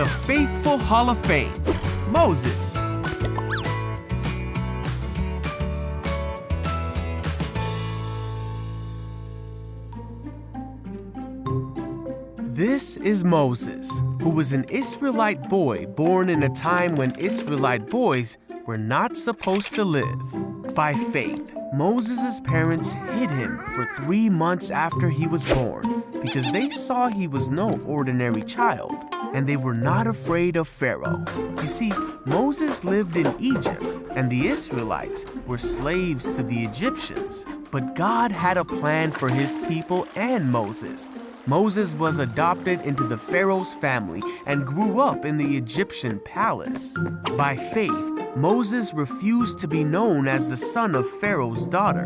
The Faithful Hall of Fame, Moses. This is Moses, who was an Israelite boy born in a time when Israelite boys were not supposed to live. By faith, Moses' parents hid him for 3 months after he was born because they saw he was no ordinary child, and they were not afraid of Pharaoh. You see, Moses lived in Egypt, and the Israelites were slaves to the Egyptians. But God had a plan for his people and Moses. Moses was adopted into the Pharaoh's family and grew up in the Egyptian palace. By faith, Moses refused to be known as the son of Pharaoh's daughter.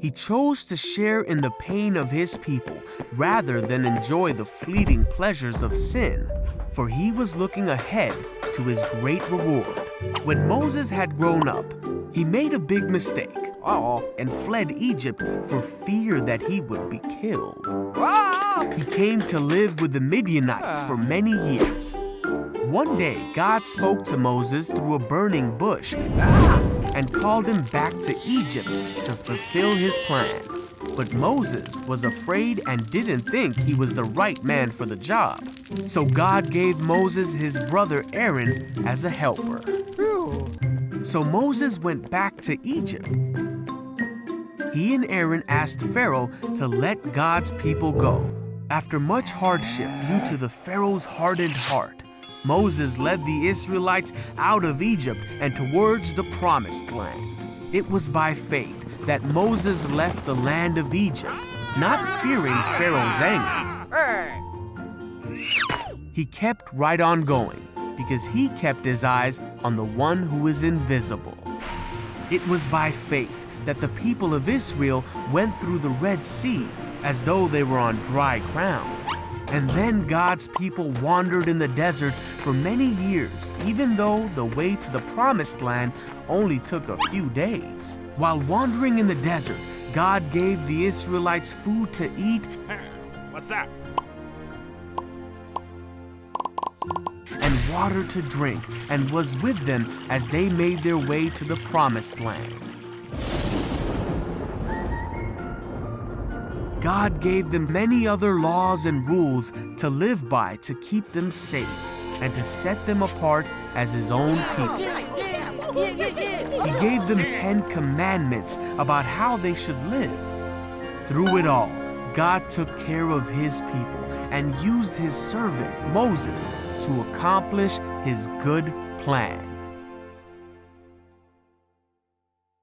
He chose to share in the pain of his people rather than enjoy the fleeting pleasures of sin, for he was looking ahead to his great reward. When Moses had grown up, he made a big mistake and fled Egypt for fear that he would be killed. He came to live with the Midianites for many years. One day, God spoke to Moses through a burning bush and called him back to Egypt to fulfill his plan. But Moses was afraid and didn't think he was the right man for the job. So God gave Moses his brother Aaron as a helper. So Moses went back to Egypt. He and Aaron asked Pharaoh to let God's people go. After much hardship due to the Pharaoh's hardened heart, Moses led the Israelites out of Egypt and towards the Promised Land. It was by faith that Moses left the land of Egypt, not fearing Pharaoh's anger. He kept right on going because he kept his eyes on the one who is invisible. It was by faith that the people of Israel went through the Red Sea as though they were on dry ground. And then God's people wandered in the desert for many years, even though the way to the Promised Land only took a few days. While wandering in the desert, God gave the Israelites food to eat. What's that? And water to drink, and was with them as they made their way to the Promised Land. God gave them many other laws and rules to live by to keep them safe and to set them apart as his own people. He gave them 10 commandments about how they should live. Through it all, God took care of his people and used his servant, Moses, to accomplish his good plan.